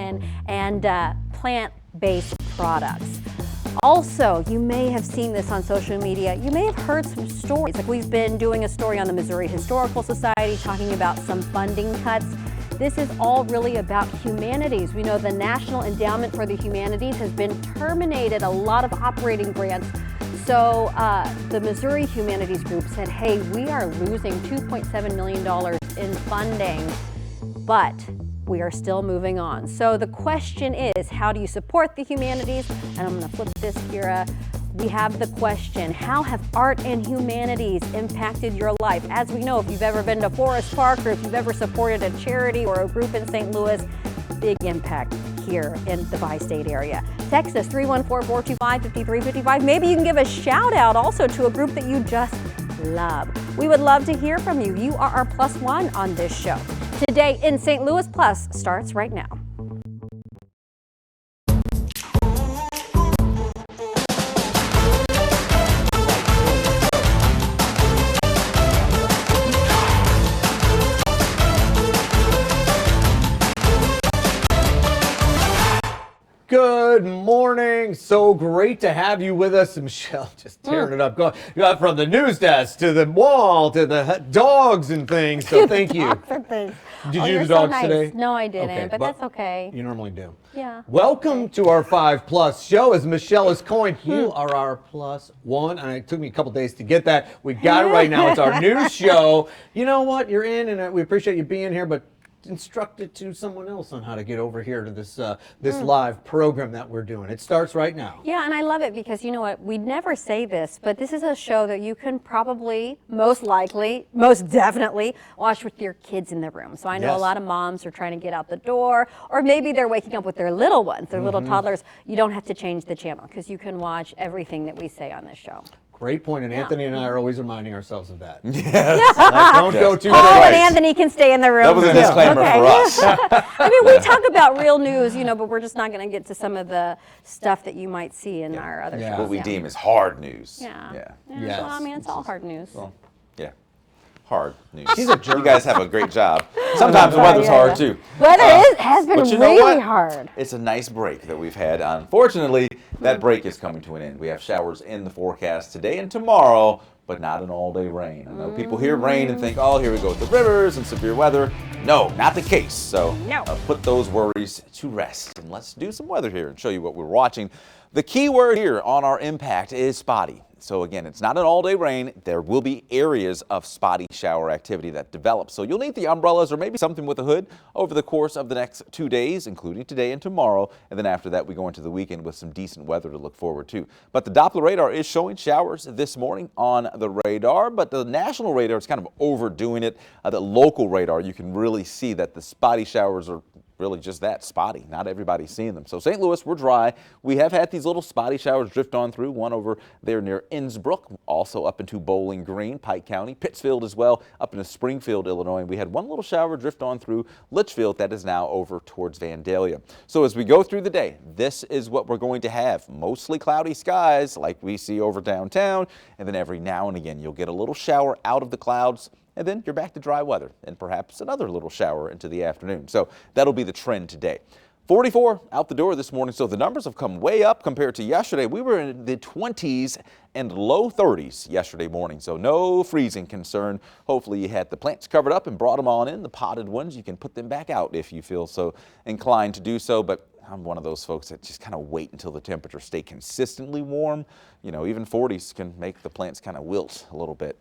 vegetarian and plant-based products. Also, you may have seen this on social media. You may have heard some stories. Like we've been doing a story on the Missouri Historical Society talking about some funding cuts. This is all really about humanities. We know the National Endowment for the Humanities has been terminated, a lot of operating grants. So the Missouri Humanities Group said, hey, we are losing $2.7 million in funding, but we are still moving on. So the question is, how do you support the humanities? And I'm gonna flip this, Kira. We have the question, how have art and humanities impacted your life? As we know, if you've ever been to Forest Park or if you've ever supported a charity or a group in St. Louis, big impact here in the bi-state area. Text us 314-425-5355. Maybe you can give a shout out also to a group that you just love. We would love to hear from you. You are our +1 on this show. Today in St. Louis Plus starts right now. Good morning. So great to have you with us. Michelle just tearing it up. Going from the news desk to the wall to the dogs and things. So thank you. Did you do the dogs today? No, I didn't, Okay, but that's okay. You normally do. Yeah. Welcome to our 5+ show. As Michelle has coined, you are our +1. And it took me a couple days to get that. We got it right now. It's our new show. You know what? You're in, and we appreciate you being here, but instruct it to someone else on how to get over here to this live program that we're doing. It starts right now. Yeah, and I love it because you know what, we never say this, but this is a show that you can probably, most likely, most definitely watch with your kids in the room. So I know a lot of moms are trying to get out the door, or maybe they're waking up with their little ones, their little toddlers. You don't have to change the channel because you can watch everything that we say on this show. Great point, and Anthony and I are always reminding ourselves of that. Yes. Like, don't go too Paul big. and Anthony can stay in the room. That was a disclaimer for us. I mean, we talk about real news, you know, but we're just not going to get to some of the stuff that you might see in our other shows. What we deem as hard news. Yeah. Yes. Well, I mean, it's all hard news. Well, yeah. Hard news. She's a jerk. You guys have a great job. Sometimes the weather's hard too. Weather has been But you know really what? hard. It's a nice break that we've had. Unfortunately, that break is coming to an end. We have showers in the forecast today and tomorrow, but not an all-day rain. I know people hear rain and think, oh, here we go with the rivers and severe weather. No, not the case. So put those worries to rest. And let's do some weather here and show you what we're watching. The key word here on our impact is spotty. So again, it's not an all-day rain. There will be areas of spotty shower activity that develop. So you'll need the umbrellas or maybe something with a hood over the course of the next 2 days, including today and tomorrow. And then after that, we go into the weekend with some decent weather to look forward to. But the Doppler radar is showing showers this morning on the radar, but the national radar is kind of overdoing it. The local radar, you can really see that the spotty showers are really just that, spotty. Not everybody's seeing them. So St. Louis, we're dry. We have had these little spotty showers drift on through, one over there near Innsbrook, also up into Bowling Green, Pike County, Pittsfield as well, up into Springfield, Illinois. We had one little shower drift on through Litchfield that is now over towards Vandalia. So as we go through the day, this is what we're going to have. Mostly cloudy skies like we see over downtown, and then every now and again you'll get a little shower out of the clouds, and then you're back to dry weather and perhaps another little shower into the afternoon. So that'll be the trend today. 44 out the door this morning, so the numbers have come way up compared to yesterday. We were in the 20s and low 30s yesterday morning, so no freezing concern. Hopefully you had the plants covered up and brought them on in. The potted ones, you can put them back out if you feel so inclined to do so, but I'm one of those folks that just kind of wait until the temperatures stay consistently warm. You know, even 40s can make the plants kind of wilt a little bit.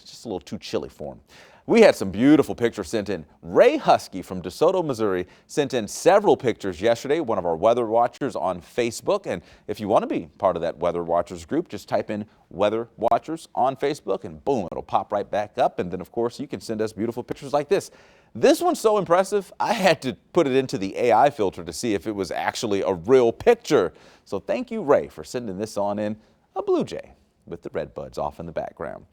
Just a little too chilly for them. We had some beautiful pictures sent in. Ray Husky from DeSoto, Missouri sent in several pictures yesterday, one of our weather watchers on Facebook. And if you want to be part of that weather watchers group, just type in weather watchers on Facebook and boom, it'll pop right back up. And then of course you can send us beautiful pictures like this. This one's so impressive, I had to put it into the AI filter to see if it was actually a real picture. So thank you, Ray, for sending this on in. A blue jay with the red buds off in the background.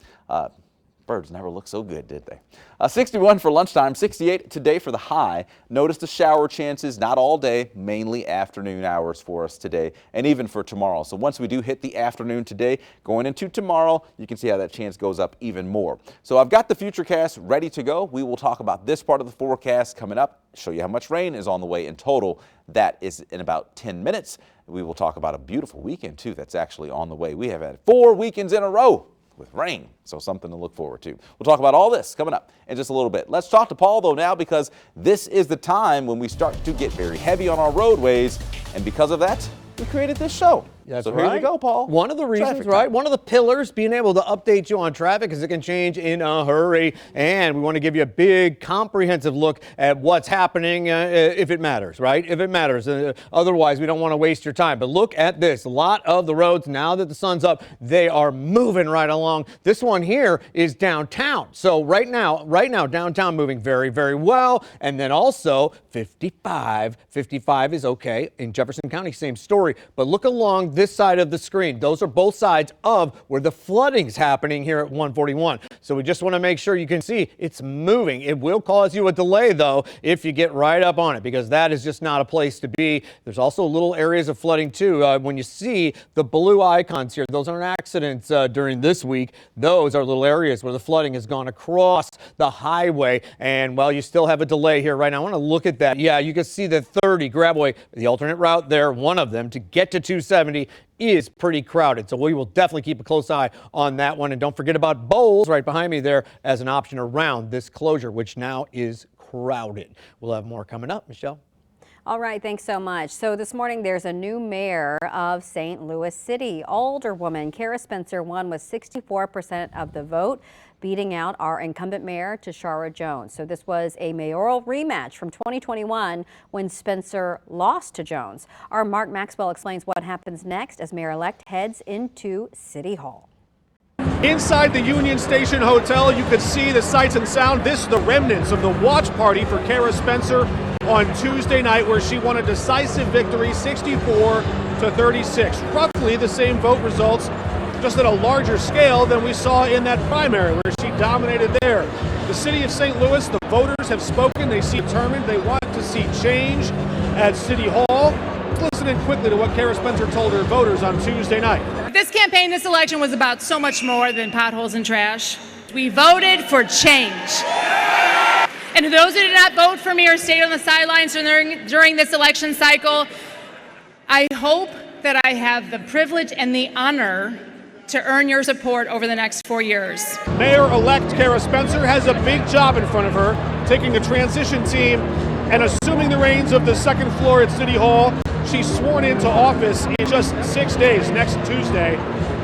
birds never look so good, did they? 61 for lunchtime, 68 today for the high. Notice the shower chances, not all day, mainly afternoon hours for us today and even for tomorrow. So once we do hit the afternoon today, going into tomorrow, you can see how that chance goes up even more. So I've got the futurecast ready to go. We will talk about this part of the forecast coming up, show you how much rain is on the way in total. That is in about 10 minutes. We will talk about a beautiful weekend too that's actually on the way. We have had 4 weekends in a row with rain, so something to look forward to. We'll talk about all this coming up in just a little bit. Let's talk to Paul though now, because this is the time when we start to get very heavy on our roadways, and because of that, we created this show. That's so right. Here you go, Paul. One of the reasons, Traffic right? time. One of the pillars being able to update you on traffic is it can change in a hurry. And we want to give you a big comprehensive look at what's happening if it matters, right? If it matters. Otherwise, we don't want to waste your time. But look at this. A lot of the roads, now that the sun's up, they are moving right along. This one here is downtown. So right now, downtown moving very, very well. And then also 55. 55 is okay. In Jefferson County, same story. But look along this side of the screen. Those are both sides of where the flooding's happening here at 141. So we just want to make sure you can see it's moving. It will cause you a delay though if you get right up on it, because that is just not a place to be. There's also little areas of flooding too. When you see the blue icons here, those aren't accidents during this week. Those are little areas where the flooding has gone across the highway. And well, you still have a delay here right now. I want to look at that. Yeah, you can see the 30 Grabaway, the alternate route there, one of them to get to 270 is pretty crowded. So we will definitely keep a close eye on that one. And don't forget about Bowles right behind me there as an option around this closure, which now is crowded. We'll have more coming up. Michelle. All right, thanks so much. So this morning there's a new mayor of St. Louis City. Alderwoman Kara Spencer won with 64% of the vote, beating out our incumbent mayor, Tashara Jones. So this was a mayoral rematch from 2021 when Spencer lost to Jones. Our Mark Maxwell explains what happens next as mayor-elect heads into City Hall. Inside the Union Station Hotel, you could see the sights and sound. This is the remnants of the watch party for Kara Spencer on Tuesday night, where she won a decisive victory, 64 to 36. Roughly the same vote results, just at a larger scale than we saw in that primary where she dominated there. The city of St. Louis, the voters have spoken. They seem determined. They want to see change at City Hall. Listen in quickly to what Kara Spencer told her voters on Tuesday night. This campaign, this election was about so much more than potholes and trash. We voted for change. And to those who did not vote for me or stayed on the sidelines during this election cycle, I hope that I have the privilege and the honor to earn your support over the next 4 years. Mayor-elect Kara Spencer has a big job in front of her, taking a transition team and assuming the reins of the second floor at City Hall. She's sworn into office in just 6 days, next Tuesday.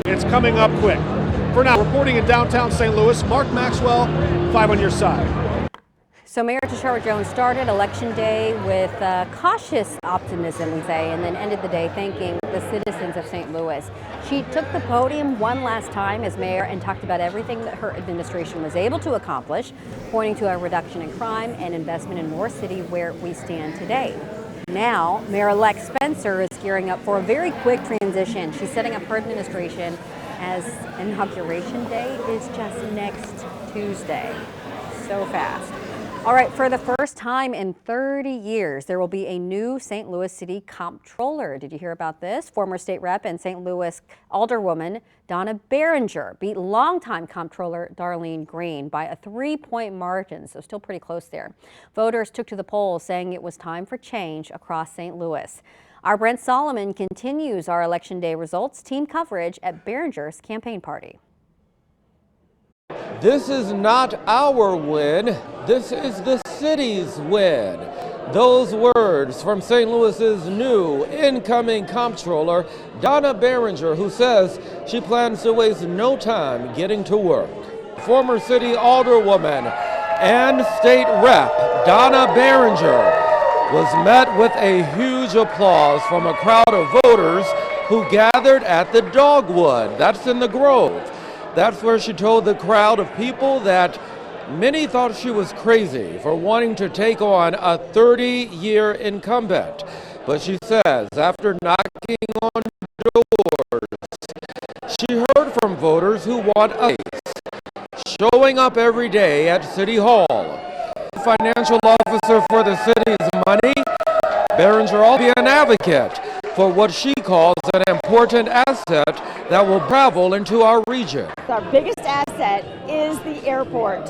It's coming up quick. For now, reporting in downtown St. Louis, Mark Maxwell, 5 on your side. So Mayor Tashara Jones started Election Day with cautious optimism, we say, and then ended the day thanking the citizens of St. Louis. She took the podium one last time as mayor and talked about everything that her administration was able to accomplish, pointing to a reduction in crime and investment in more city where we stand today. Now, Mayor-elect Spencer is gearing up for a very quick transition. She's setting up her administration as Inauguration Day is just next Tuesday. So fast. All right, for the first time in 30 years, there will be a new St. Louis City comptroller. Did you hear about this? Former state rep and St. Louis alderwoman Donna Behringer beat longtime comptroller Darlene Green by a 3-point margin, so still pretty close there. Voters took to the polls saying it was time for change across St. Louis. Our Brent Solomon continues our Election Day results team coverage at Behringer's campaign party. This is not our win, this is the city's win. Those words from St. Louis's new incoming comptroller, Donna Behringer, who says she plans to waste no time getting to work. Former city alderwoman and state rep Donna Behringer was met with a huge applause from a crowd of voters who gathered at the Dogwood. That's in the Grove. That's where she told the crowd of people that many thought she was crazy for wanting to take on a 30-year incumbent. But she says after knocking on doors, she heard from voters who want a race. showing up every day at City Hall. Financial officer for the city's money, Berenger will be an advocate for what she calls an important asset that will travel into our region. Our biggest asset is the airport.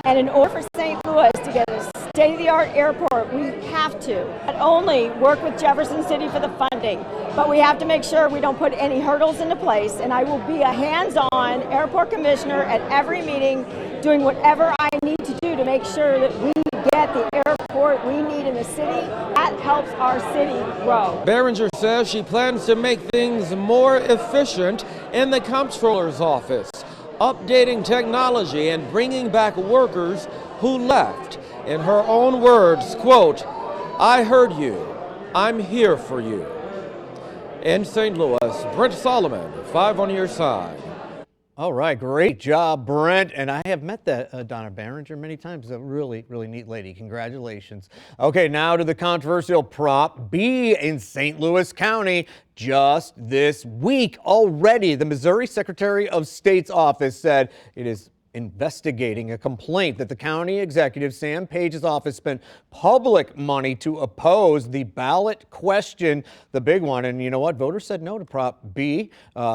And in order for St. Louis to get a state-of-the-art airport, we have to not only work with Jefferson City for the funding, but we have to make sure we don't put any hurdles into place. And I will be a hands-on airport commissioner at every meeting, doing whatever I need to do to make sure that we get the airport we need in the city. That helps our city grow. Berenger says she plans to make things more efficient in the comptroller's office, updating technology and bringing back workers who left. In her own words, quote, "I heard you. I'm here for you." In St. Louis, Brent Solomon, 5 on your side. All right, great job, Brent. And I have met that Donna Berenger many times. A really, really neat lady. Congratulations. Okay, now to the controversial Prop B in St. Louis County. Just this week already, the Missouri Secretary of State's office said it is investigating a complaint that the county executive, Sam Page's office, spent public money to oppose the ballot question, the big one. And you know what? Voters said no to Prop B.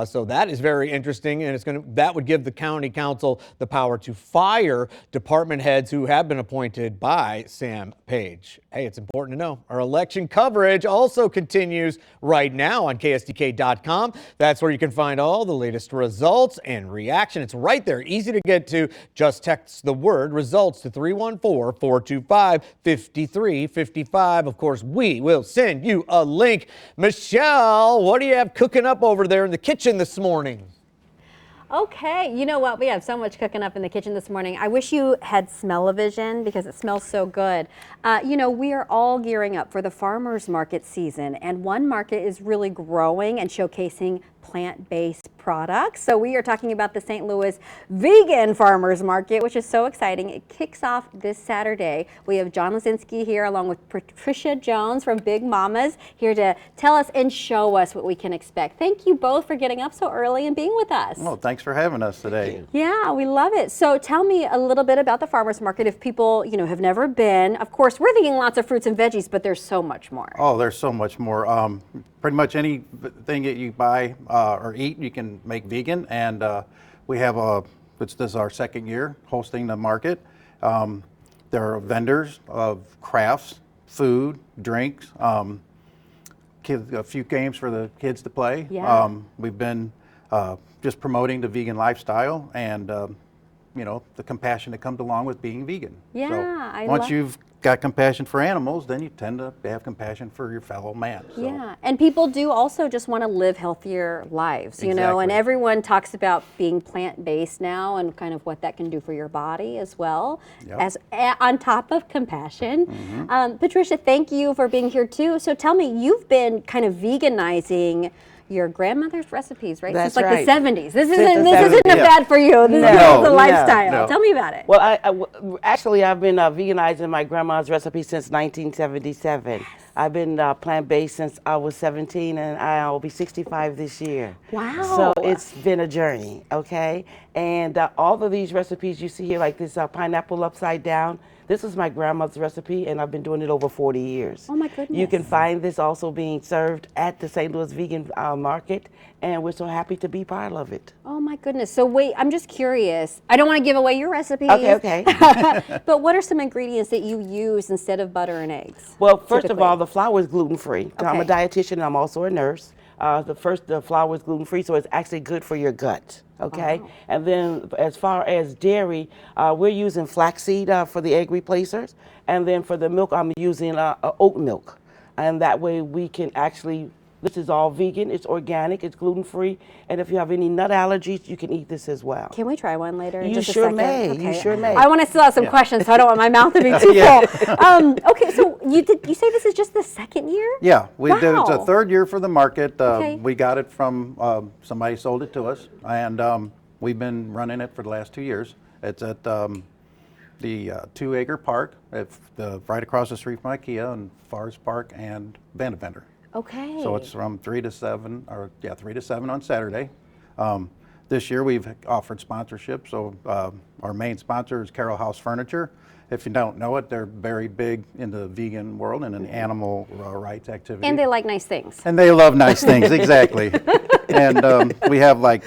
So that is very interesting. And that would give the county council the power to fire department heads who have been appointed by Sam Page. Hey, it's important to know. Our election coverage also continues right now on KSDK.com. That's where you can find all the latest results and reaction. It's right there, easy to get to. Just text the word results to 314-425-5355. Of course, we will send you a link. Michelle, what do you have cooking up over there in the kitchen this morning? Okay, you know what? We have so much cooking up in the kitchen this morning. I wish you had smell-o-vision because it smells so good. You know, we are all gearing up for the farmers market season, and one market is really growing and showcasing plant-based products. So we are talking about the St. Louis Vegan Farmers Market, which is so exciting. It kicks off this Saturday. We have John Lazinski here along with Patricia Jones from Big Mamas here to tell us and show us what we can expect. Thank you both for getting up so early and being with us. Oh, thanks for having us today. Yeah, we love it. So tell me a little bit about the farmers market if people, you know, have never been. Of course, we're thinking lots of fruits and veggies, but there's so much more. Oh, there's so much more. Pretty much anything that you buy or eat, you can make vegan. And we have this is our second year hosting the market. There are vendors of crafts, food, drinks, a few games for the kids to play. Yeah. We've been just promoting the vegan lifestyle and you know, the compassion that comes along with being vegan. Yeah, so once you've got compassion for animals, then you tend to have compassion for your fellow man. So. Yeah, and people do also just want to live healthier lives, you know, and Exactly. everyone talks about being plant-based now and kind of what that can do for your body as well, Yep. as on top of compassion. Patricia, thank you for being here too. So tell me, you've been kind of veganizing your grandmother's recipes, right? That's Since like right. the 70s. This Since isn't the this isn't a 70s. fad for you. This is the lifestyle. no. Tell me about it. Well, actually, I've been veganizing my grandma's recipe since 1977. I've been plant-based since I was 17, and I'll be 65 this year. Wow. So it's been a journey, okay? And all of these recipes you see here, like this pineapple upside down, this is my grandma's recipe, and I've been doing it over 40 years. Oh my goodness. You can find this also being served at the St. Louis Vegan Market, and we're so happy to be part of it. Oh my goodness. So wait, I'm just curious. I don't want to give away your recipes. Okay. But what are some ingredients that you use instead of butter and eggs? Well, first of typically? all, the flour is gluten-free. I'm a Okay. dietitian and I'm also a nurse. The flour is gluten-free, so it's actually good for your gut, okay? Wow. And then as far as dairy, we're using flaxseed for the egg replacers. And then for the milk, I'm using oat milk. And that way we can actually, this is all vegan, it's organic, it's gluten-free. And if you have any nut allergies, you can eat this as well. Can we try one later? in You just a sure second? may. You Okay. sure may. I want to still have some questions, so I don't want my mouth to be too full. Okay, so you say this is just the second year? Yeah, it's a Wow. third year for the market. Okay. We got it from somebody sold it to us, and we've been running it for the last 2 years. It's at the 2-acre park, right across the street from IKEA and Forest Park and Vandevender. Okay. So it's from 3 to 7, 3 to 7 on Saturday. This year we've offered sponsorship. So our main sponsor is Carroll House Furniture. If you don't know it, they're very big in the vegan world and in animal rights activity. And they like nice things. And they love nice things, exactly. And we have like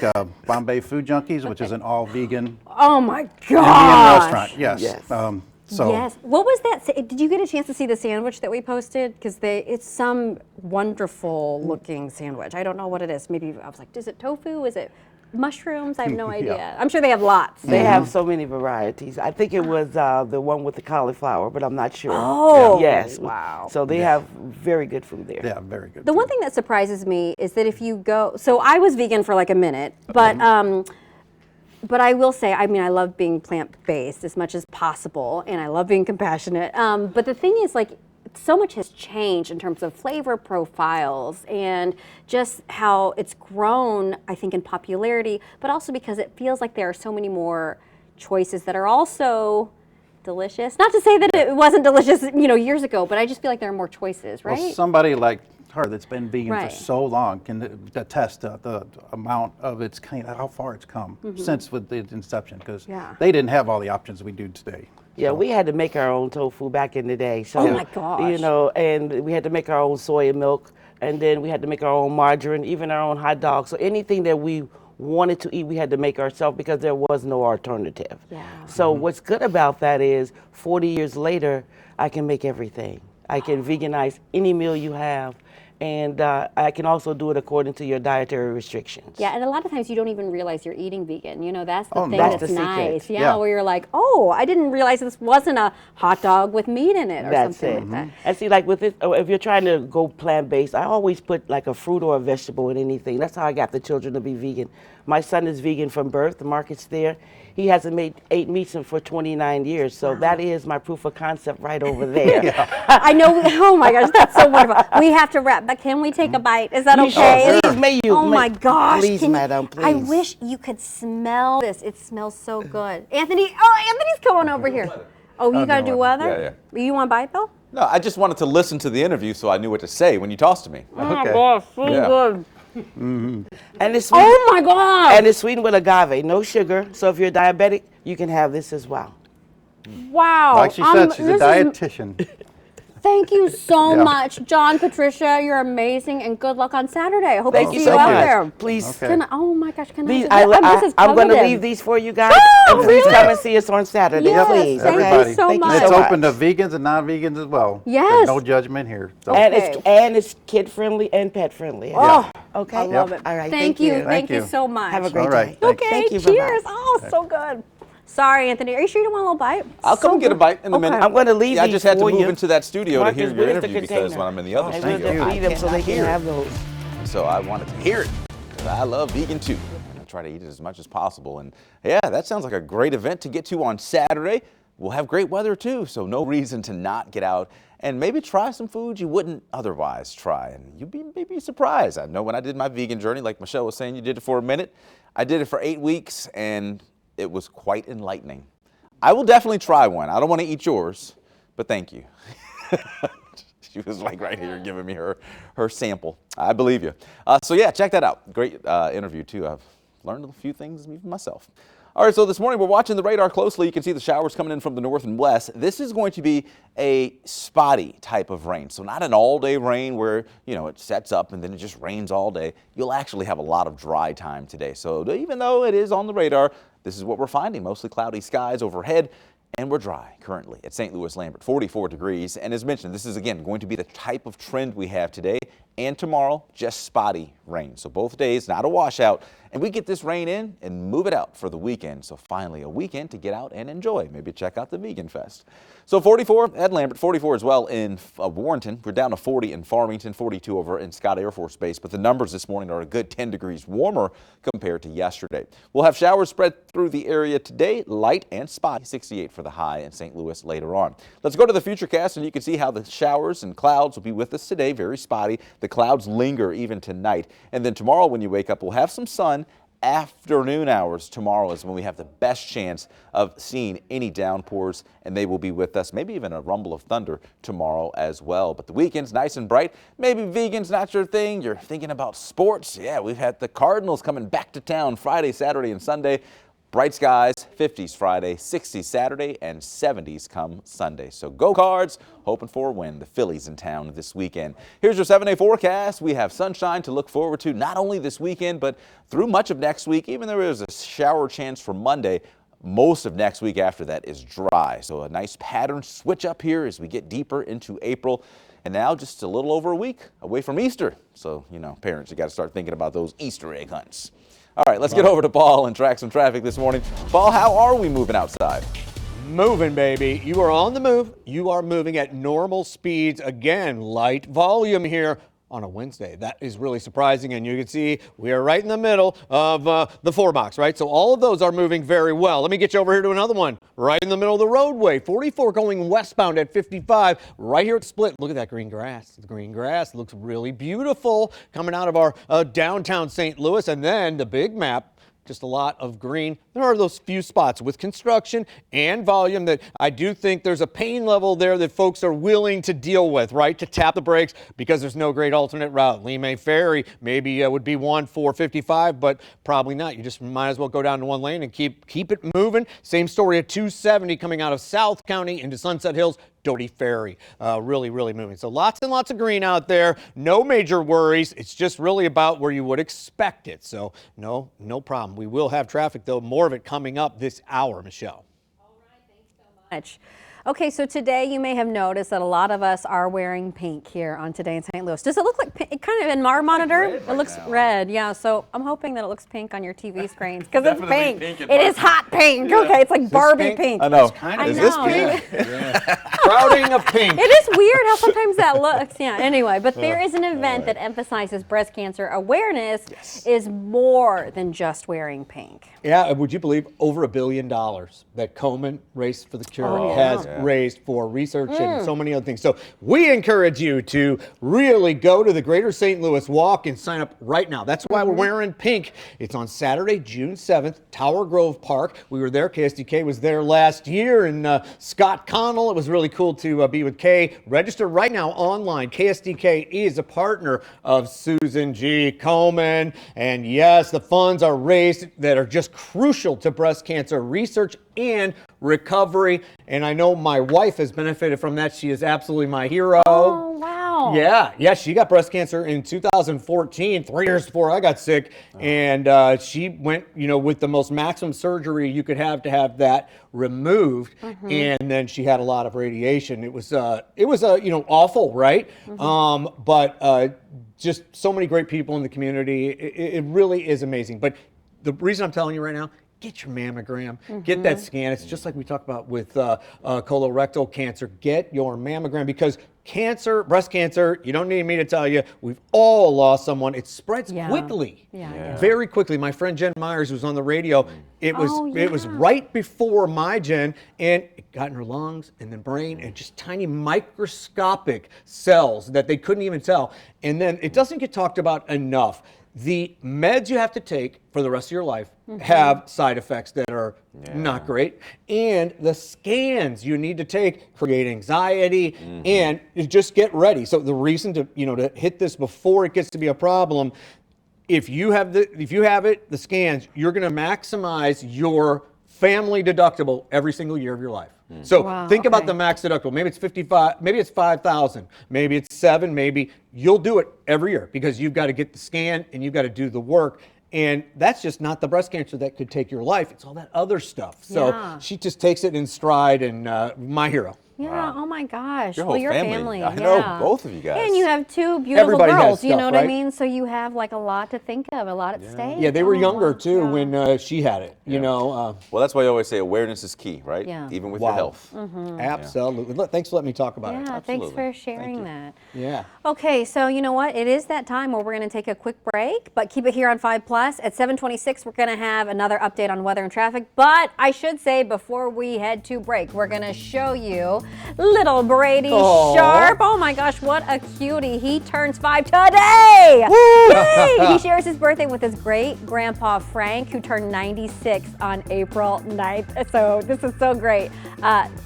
Bombay Food Junkies, which is an all vegan Oh my Indian gosh. restaurant. Yes. Yes. So Yes. What was that? Did you get a chance to see the sandwich that we posted? Because it's some wonderful looking sandwich. I don't know what it is. Maybe I was like, is it tofu? Is it mushrooms? I have no idea. I'm sure they have lots. They have so many varieties. I think it was the one with the cauliflower, but I'm not sure. Oh, yes. wow. So they have very good food there. yeah, very good. The one thing that surprises me is that if you go, so I was vegan for like a minute, but I will say, I mean, I love being plant-based as much as possible, and I love being compassionate. But the thing is, like, so much has changed in terms of flavor profiles and just how it's grown, I think, in popularity, but also because it feels like there are so many more choices that are also delicious. Not to say that it wasn't delicious, years ago, but I just feel like there are more choices, right? Well, somebody like her that's been vegan Right. for so long can attest to the amount of how far it's come since with the inception, because Yeah. they didn't have all the options we do today. Yeah, we had to make our own tofu back in the day. So, Oh my gosh. And we had to make our own soy milk, and then we had to make our own margarine, even our own hot dogs. So anything that we wanted to eat, we had to make ourselves because there was no alternative. Yeah. So what's good about that is 40 years later, I can make everything. I can veganize any meal you have. And I can also do it according to your dietary restrictions. Yeah, and a lot of times you don't even realize you're eating vegan. That's the Oh, thing no. that's That's the secret. nice. Yeah, Yeah. where you're like, oh, I didn't realize this wasn't a hot dog with meat in it or That's something it. like that. And see, like with this, if you're trying to go plant-based, I always put like a fruit or a vegetable in anything. That's how I got the children to be vegan. My son is vegan from birth. The market's there. He hasn't ate meat for 29 years, so that is my proof of concept right over there. I know. Oh my gosh, that's so wonderful. We have to wrap, but can we take a bite? Is that You okay? sure? Please, may you. Oh my gosh! Please, can you- madam, I please. wish you could smell this. It smells so good. Anthony. Oh, Anthony's coming over here. Oh, you got to do weather. Yeah, You want a bite though? No, I just wanted to listen to the interview so I knew what to say when you tossed to me. Oh my Okay. gosh, so Yeah. good. And it's sweet, Oh my gosh! and it's sweetened with agave, no sugar. So if you're diabetic, you can have this as well. Wow. Like she said, she's a this is- dietitian. Thank you so Yeah. much, John, Patricia. You're amazing, and good luck on Saturday. I hope Thank to you see so you out much. there. Please. Okay. Oh my gosh, can These, I? This is I'm going to positive. leave these for you guys. Oh, and please really? come and see us on Saturday, Yes, please. thank you Everybody. so Thank you much. And it's so open to much. vegans and non-vegans as well. Yes. There's no judgment here. So. Okay. And it's kid friendly and pet friendly. Oh, Okay. I love it. All right. Thank you. Thank Thank you you. so much. Have a great All right. day. Thanks. Okay, Thank you. Bye-bye. cheers. Oh, so good. Sorry, Anthony. Are you sure you don't want a little bite? I'll come and get a bite in a minute. I'm going to leave I these just had to for move you. into that studio Marcus, to hear your where's the interview because container? when I'm in the other I thank will studio, you. leave them so they can hear it. have those. So I wanted to hear it. 'Cause I love vegan too. And I try to eat it as much as possible. And yeah, that sounds like a great event to get to on Saturday. We'll have great weather too, so no reason to not get out and maybe try some foods you wouldn't otherwise try. And you'd be maybe surprised. I know when I did my vegan journey, like Michelle was saying, you did it for a minute. I did it for 8 weeks and it was quite enlightening. I will definitely try one. I don't want to eat yours, but thank you. She was like right here giving me her sample. I believe you. So yeah, check that out. Great interview too. I've learned a few things even myself. All right, so this morning we're watching the radar closely. You can see the showers coming in from the north and west. This is going to be a spotty type of rain. So not an all-day rain where, it sets up and then it just rains all day. You'll actually have a lot of dry time today. So even though it is on the radar, this is what we're finding. Mostly cloudy skies overhead. And we're dry currently at St. Louis Lambert, 44 degrees. And as mentioned, this is again going to be the type of trend we have today and tomorrow, just spotty rain. So both days, not a washout. And we get this rain in and move it out for the weekend. So finally a weekend to get out and enjoy. Maybe check out the Vegan Fest. So 44 at Lambert, 44 as well in Warrenton. We're down to 40 in Farmington, 42 over in Scott Air Force Base. But the numbers this morning are a good 10 degrees warmer compared to yesterday. We'll have showers spread through the area today, light and spotty, 68 for the high in St. Louis later on. Let's go to the Futurecast and you can see how the showers and clouds will be with us today, very spotty. The clouds linger even tonight. And then tomorrow when you wake up, we'll have some sun afternoon hours tomorrow is when we have the best chance of seeing any downpours, and they will be with us. Maybe even a rumble of thunder tomorrow as well. But the weekend's nice and bright. Maybe vegan's not your thing. You're thinking about sports. Yeah, we've had the Cardinals coming back to town Friday, Saturday, and Sunday. Bright skies, 50s Friday, 60s Saturday, and 70s come Sunday. So go Cards, hoping for a win. The Phillies in town this weekend. Here's your 7-day forecast. We have sunshine to look forward to not only this weekend, but through much of next week. Even though there is a shower chance for Monday, most of next week after that is dry. So a nice pattern switch up here as we get deeper into April. And now just a little over a week away from Easter. So, you know, parents, you got to start thinking about those Easter egg hunts. All right, let's get over to Paul and track some traffic this morning. Paul, how are we moving outside? Moving, baby. You are on the move. You are moving at normal speeds. Again, light volume here on a Wednesday. That is really surprising, and you can see we are right in the middle of the 4-box, right? So all of those are moving very well. Let me get you over here to another one. Right in the middle of the roadway, 44 going westbound at 55, right here at Split. Look at that green grass. The green grass looks really beautiful coming out of our downtown St. Louis, and then the big map. Just a lot of green. There are those few spots with construction and volume that I do think there's a pain level there that folks are willing to deal with, right? To tap the brakes because there's no great alternate route. Lee May Ferry maybe would be one for 55, but probably not. You just might as well go down to one lane and keep it moving. Same story at 270 coming out of South County into Sunset Hills. Doty Ferry, really moving. So lots and lots of green out there. No major worries. It's just really about where you would expect it. So no problem. We will have traffic, though, more of it coming up this hour, Michelle. All right, thanks so much. Okay, so today you may have noticed that a lot of us are wearing pink here on Today in St. Louis. Does it look like pink? Kind of in our monitor? It looks red, yeah. So I'm hoping that it looks pink on your TV screens because it's pink. It is hot pink. Yeah. Okay, it's like Barbie pink. I know. Is this pink? Yeah. Crowding of pink. It is weird how sometimes that looks. Yeah. Anyway, but there is an event that emphasizes breast cancer awareness is more than just wearing pink. Yeah, would you believe over $1 billion that Komen Race for the Cure has raised for research and so many other things. So we encourage you to really go to the Greater St. Louis Walk and sign up right now. That's why we're wearing pink. It's on Saturday, June 7th, Tower Grove Park. We were there. KSDK was there last year, and Scott Connell. It was really cool to be with Kay. Register right now online. KSDK is a partner of Susan G. Komen. And yes, the funds are raised that are just crucial to breast cancer research and recovery. And I know my wife has benefited from that. She is absolutely my hero. Oh, wow. Yeah, she got breast cancer in 2014, 3 years before I got sick. And she went, with the most maximum surgery you could have to have that removed. And then she had a lot of radiation. It was awful, right? But just so many great people in the community. It really is amazing. But the reason I'm telling you right now, get your mammogram, get that scan. It's just like we talked about with colorectal cancer. Get your mammogram because cancer, breast cancer, you don't need me to tell you, we've all lost someone. It spreads quickly, very quickly. My friend Jen Myers was on the radio. It was right before my Jen, and it got in her lungs and then brain and just tiny microscopic cells that they couldn't even tell. And then it doesn't get talked about enough. The meds you have to take for the rest of your life have side effects that are not great. And the scans you need to take create anxiety and just get ready. So the reason to hit this before it gets to be a problem, if you have the scans, you're going to maximize your family deductible every single year of your life. So think about the max deductible. Maybe it's 55, maybe it's 5,000, maybe it's 7, maybe you'll do it every year because you've got to get the scan and you've got to do the work. And that's just not the breast cancer that could take your life. It's all that other stuff. So she just takes it in stride and my hero. Yeah, oh my gosh. Your whole your family. I know, both of you guys. And you have 2 beautiful Everybody girls, has you know stuff, what I right? mean? So you have like a lot to think of, a lot at stake. Yeah, they were younger too when she had it, Well, that's why you always say awareness is key, right? Yeah. Even with your health. Absolutely. Look, thanks for letting me talk about it. Yeah, thanks for sharing that. Yeah. Okay, so you know what? It is that time where we're going to take a quick break, but keep it here on 5 Plus. At 7:26, we're going to have another update on weather and traffic. But I should say before we head to break, we're going to show you Little Brady Aw. Sharp. Oh my gosh, what a cutie. He turns 5 today. Yay! He shares his birthday with his great-grandpa Frank, who turned 96 on April 9th. So this is so great.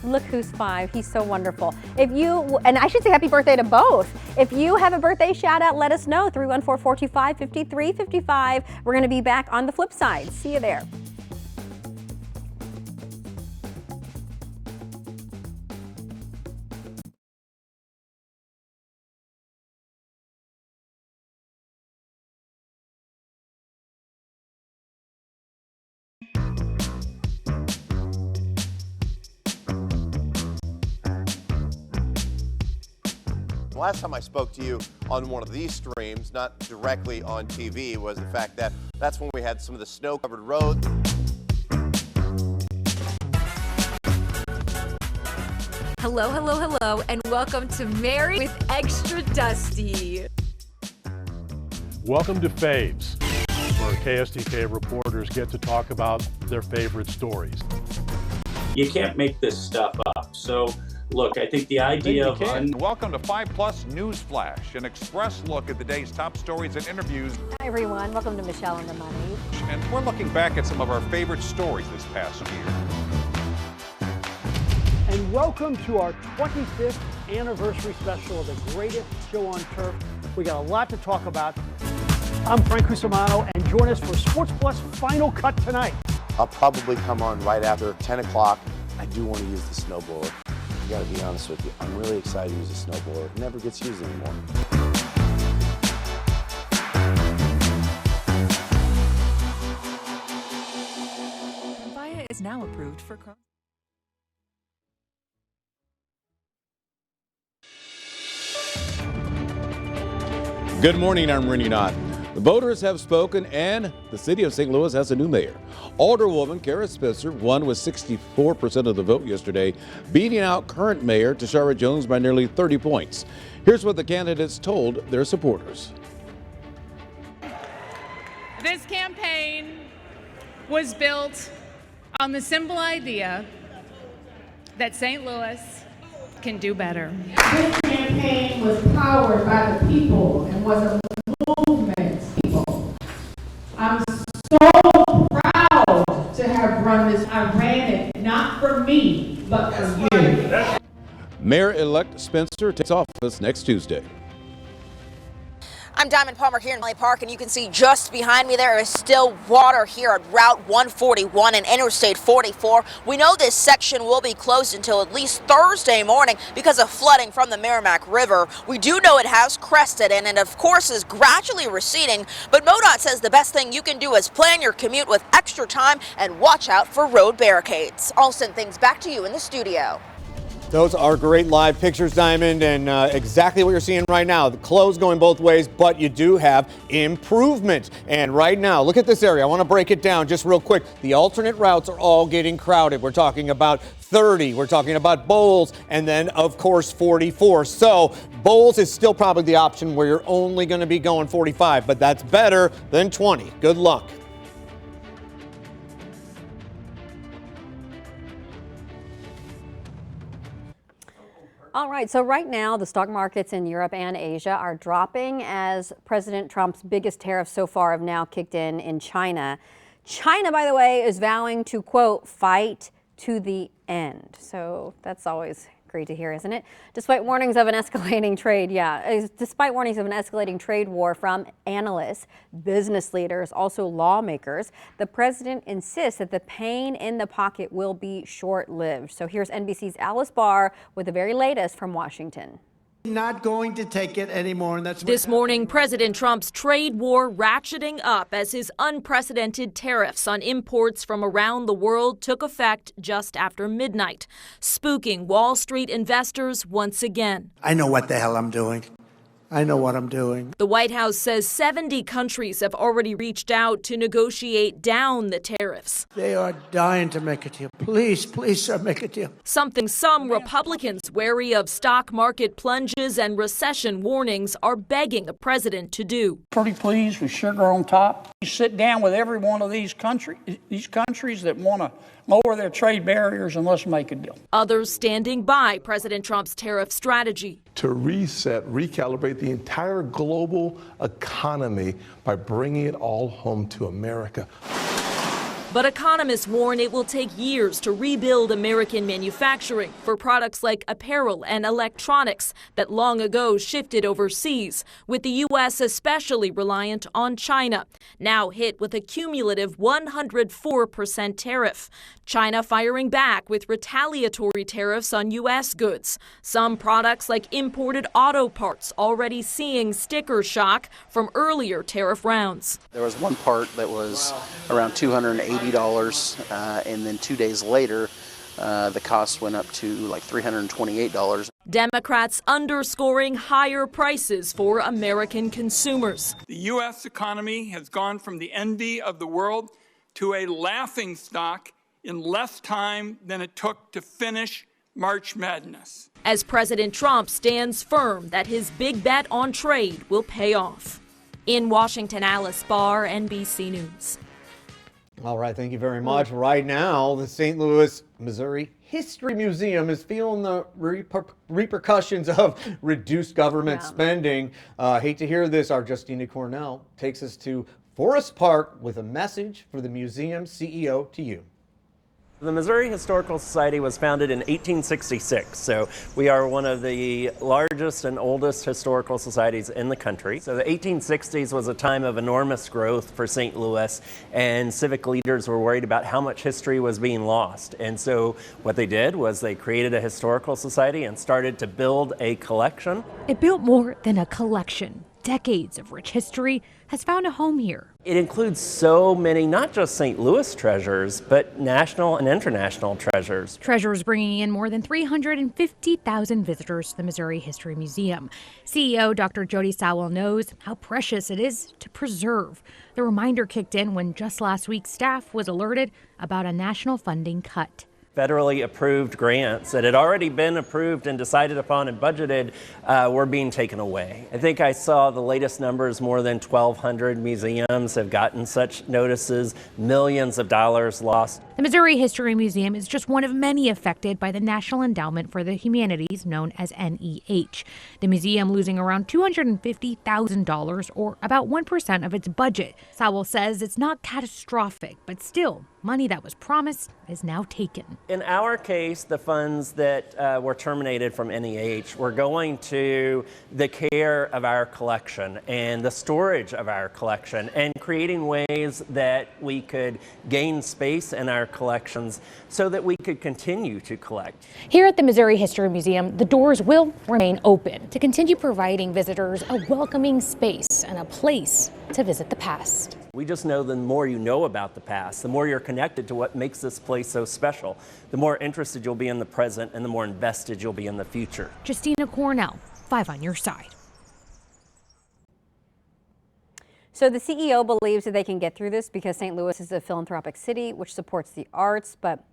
Look who's 5. He's so wonderful. And I should say happy birthday to both. If you have a birthday shout out, let us know. 314-425-5355. We're going to be back on the flip side. See you there. Last time I spoke to you on one of these streams, not directly on TV, was the fact that that's when we had some of the snow-covered roads. Hello, hello, hello, and welcome to Mary with Extra Dusty. Welcome to Faves, where KSTK reporters get to talk about their favorite stories. You can't make this stuff up. So, look, I think the idea of... Welcome to 5 Plus News Flash, an express look at the day's top stories and interviews. Hi, everyone. Welcome to Michelle and the Money. And we're looking back at some of our favorite stories this past year. And welcome to our 25th anniversary special of the greatest show on turf. We got a lot to talk about. I'm Frank Cusimano, and join us for Sports Plus Final Cut tonight. I'll probably come on right after 10 o'clock. I do want to use the snowblower. I gotta be honest with you, I'm really excited to use a snowblower. It never gets used anymore. Via is now approved for Chrome. Good morning, I'm Rennie Knott. The voters have spoken and the city of St. Louis has a new mayor. Alderwoman Kara Spencer won with 64% of the vote yesterday, beating out current mayor Tashara Jones by nearly 30 points. Here's what the candidates told their supporters. This campaign was built on the simple idea that St. Louis can do better. This campaign was powered by the people and was a movement, people. I'm so proud to have run this. I ran it not for me, but for you. Mayor-elect Spencer takes office next Tuesday. I'm Diamond Palmer here in Valley Park, and you can see just behind me there is still water here at Route 141 and Interstate 44. We know this section will be closed until at least Thursday morning because of flooding from the Merrimack River. We do know it has crested and it, of course, is gradually receding, but MoDOT says the best thing you can do is plan your commute with extra time and watch out for road barricades. I'll send things back to you in the studio. Those are great live pictures, Diamond, and exactly what you're seeing right now. The clothes going both ways, but you do have improvement. And right now, look at this area. I want to break it down just real quick. The alternate routes are all getting crowded. We're talking about 30, we're talking about Bowles, and then, of course, 44. So Bowles is still probably the option where you're only going to be going 45, but that's better than 20. Good luck. All right, so right now the stock markets in Europe and Asia are dropping as President Trump's biggest tariffs so far have now kicked in China. China, by the way, is vowing to, quote, fight to the end. So that's always great to hear, isn't it? Despite warnings of an escalating trade war from analysts, business leaders, also lawmakers, the president insists that the pain in the pocket will be short-lived. So here's NBC's Alice Barr with the very latest from Washington. Not going to take it anymore. And that's this morning, President Trump's trade war ratcheting up as his unprecedented tariffs on imports from around the world took effect just after midnight, spooking Wall Street investors once again. I know what the hell I'm doing. I know what I'm doing. The White House says 70 countries have already reached out to negotiate down the tariffs. They are dying to make a deal. Please, please, sir, make a deal. Something some Republicans wary of stock market plunges and recession warnings are begging the president to do. Pretty pleased with sugar on top. You sit down with every one of these countries that want to lower their trade barriers, and let's make a deal. Others standing by President Trump's tariff strategy. To reset, recalibrate the entire global economy by bringing it all home to America. But economists warn it will take years to rebuild American manufacturing for products like apparel and electronics that long ago shifted overseas, with the U.S. especially reliant on China, now hit with a cumulative 104% tariff. China firing back with retaliatory tariffs on U.S. goods. Some products like imported auto parts already seeing sticker shock from earlier tariff rounds. There was one part that was around $280, and then 2 days later, the cost went up to like $328. Democrats underscoring higher prices for American consumers. The U.S. economy has gone from the envy of the world to a laughingstock in less time than it took to finish March Madness. As President Trump stands firm that his big bet on trade will pay off. In Washington, Alice Barr, NBC News. All right, thank you very much. Right now, the St. Louis, Missouri History Museum is feeling the repercussions of reduced government spending. Hate to hear this. Our Justina Cornell takes us to Forest Park with a message for the museum CEO to you. The Missouri Historical Society was founded in 1866, so we are one of the largest and oldest historical societies in the country. So the 1860s was a time of enormous growth for St. Louis, and civic leaders were worried about how much history was being lost. And so what they did was they created a historical society and started to build a collection. It built more than a collection. Decades of rich history has found a home here. It includes so many, not just St. Louis treasures, but national and international treasures. Treasures bringing in more than 350,000 visitors to the Missouri History Museum. CEO Dr. Jody Sowell knows how precious it is to preserve. The reminder kicked in when just last week staff was alerted about a national funding cut. Federally approved grants that had already been approved and decided upon and budgeted were being taken away. I think I saw the latest numbers, more than 1,200 museums have gotten such notices, millions of dollars lost. The Missouri History Museum is just one of many affected by the National Endowment for the Humanities, known as NEH. The museum losing around $250,000, or about 1% of its budget. Sowell says it's not catastrophic, but still, money that was promised is now taken. In our case, the funds that were terminated from NEH were going to the care of our collection and the storage of our collection and creating ways that we could gain space in our collections so that we could continue to collect. Here at the Missouri History Museum, the doors will remain open to continue providing visitors a welcoming space and a place to visit the past. We just know the more you know about the past, the more you're connected to what makes this place so special, the more interested you'll be in the present and the more invested you'll be in the future. Justina Cornell, 5 on your side. So the CEO believes that they can get through this because St. Louis is a philanthropic city which supports the arts, but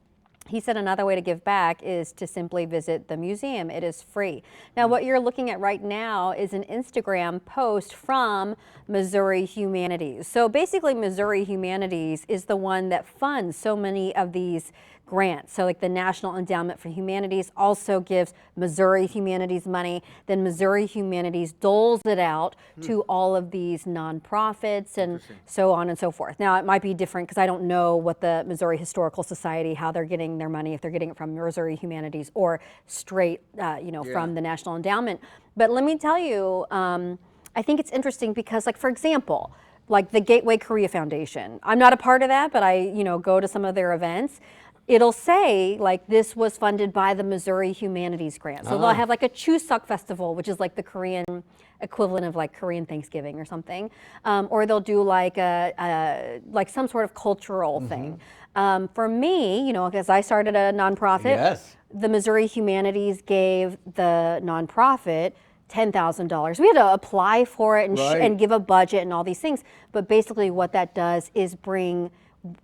he said another way to give back is to simply visit the museum. It is free. Now, what you're looking at right now is an Instagram post from Missouri Humanities. So basically, Missouri Humanities is the one that funds so many of these grants. So like the National Endowment for Humanities also gives Missouri Humanities money. Then Missouri Humanities doles it out to all of these nonprofits and so on and so forth. Now it might be different because I don't know what the Missouri Historical Society, how they're getting their money, if they're getting it from Missouri Humanities or straight, from the National Endowment. But let me tell you, I think it's interesting because, like, for example, like the Gateway Korea Foundation. I'm not a part of that, but I, go to some of their events. It'll say, like, this was funded by the Missouri Humanities Grant. So they'll have, like, a Chuseok Festival, which is, like, the Korean equivalent of, like, Korean Thanksgiving or something. Or they'll do, like, like some sort of cultural thing. For me, because I started a nonprofit, the Missouri Humanities gave the nonprofit $10,000. We had to apply for it and, Right. and give a budget and all these things. But basically what that does is bring,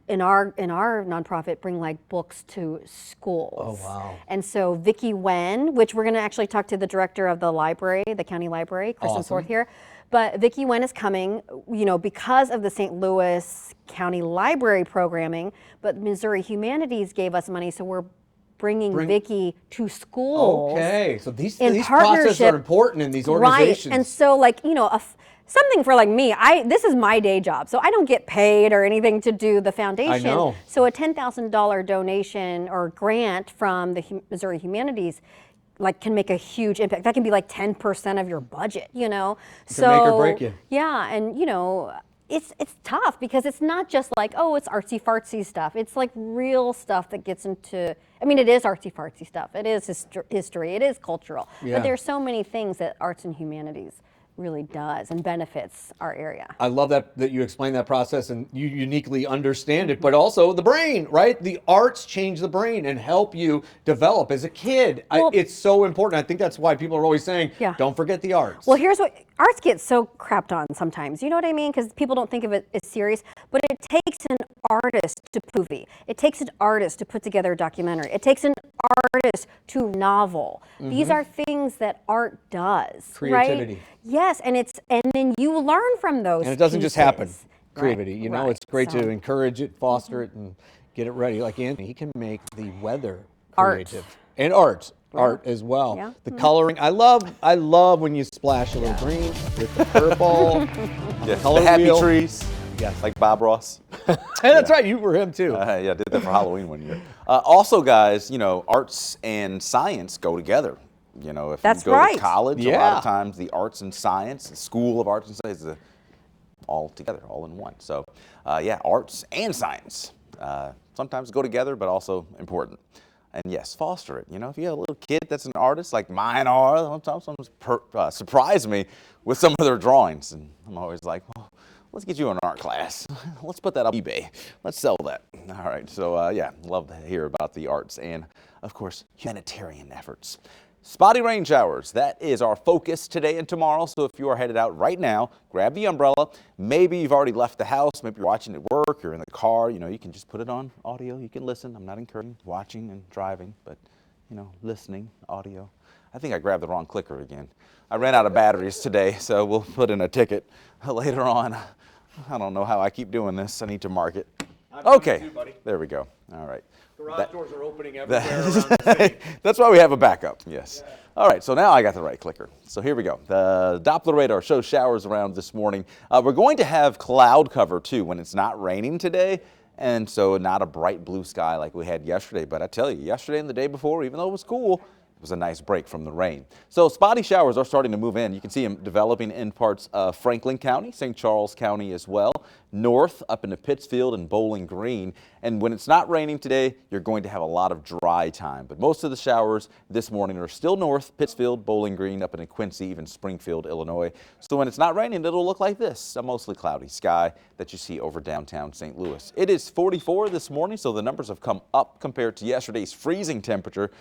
in our nonprofit, bring like books to schools. Oh, wow. And so Vicki Wen, which we're going to actually talk to the director of the library, the county library, Kristen Awesome. Sorth here. But Vicki Wen is coming, you know, because of the St. Louis County Library programming, but Missouri Humanities gave us money, so we're bringing Vicki to schools. Okay, so these processes partnership. are important in these organizations. Right, and so like, you know, something for like me, this is my day job, so I don't get paid or anything to do the foundation. I know. So a $10,000 donation or grant from the Missouri Humanities like can make a huge impact. That can be like 10% of your budget, you know? It can make or break you. Yeah, and you know, it's tough because it's not just like, oh, it's artsy fartsy stuff. It's like real stuff that gets into, I mean, it is artsy fartsy stuff. It is history, it is cultural. Yeah. But there's so many things that arts and humanities really does and benefits our area. I love that you explain that process and you uniquely understand it, but also the brain, right? The arts change the brain and help you develop as a kid. It's so important. I think that's why people are always saying, don't forget the arts. Well, here's what, arts get so crapped on sometimes. You know what I mean? Because people don't think of it as serious, but it takes an artist to movie. It takes an artist to put together a documentary. It takes an artist to novel. These are things that art does. Creativity. Right? Yes, and then you learn from those. And it doesn't just happen. pieces. Creativity, you know, it's great So- to encourage it, foster it, and get it ready. Like Anthony, he can make the weather Art. creative. And art as well. Yeah. The coloring, I love when you splash a little green with the purple. Yeah, color the happy wheel. trees. Yes. Like Bob Ross. Hey, that's right, you were him too. Yeah, I did that for Halloween one year. Also, guys, you know, arts and science go together. You know, if That's you go right. to college, a lot Yeah. of times the arts and science, the School of Arts and Science, is all together, all in one. So, yeah, arts and science sometimes go together, but also important. And yes, foster it. You know, if you have a little kid that's an artist, like mine are, sometimes surprise me with some of their drawings. And I'm always like, well, let's get you an art class. Let's put that up on eBay. Let's sell that. All right, so yeah, love to hear about the arts and, of course, humanitarian efforts. Spotty rain showers, that is our focus today and tomorrow. So if you are headed out right now, grab the umbrella. Maybe you've already left the house. Maybe you're watching at work, you're in the car. You know, you can just put it on audio. You can listen. I'm not encouraging watching and driving, but, you know, listening, audio. I think I grabbed the wrong clicker again. I ran out of batteries today, so we'll put in a ticket later on. I don't know how I keep doing this. I need to mark it. Okay, there we go. All right. Garage doors are opening everywhere around the city. That's why we have a backup, yes. All right, so now I got the right clicker. So here we go. The Doppler radar shows showers around this morning. We're going to have cloud cover too when it's not raining today. And so not a bright blue sky like we had yesterday. But I tell you, yesterday and the day before, even though it was cool, it was a nice break from the rain. So spotty showers are starting to move in. You can see them developing in parts of Franklin County, St. Charles County as well, north up into Pittsfield and Bowling Green. And when it's not raining today, you're going to have a lot of dry time. But most of the showers this morning are still north, Pittsfield, Bowling Green, up into Quincy, even Springfield, Illinois. So when it's not raining, it'll look like this, a mostly cloudy sky that you see over downtown St. Louis. It is 44 this morning, so the numbers have come up compared to yesterday's freezing temperature.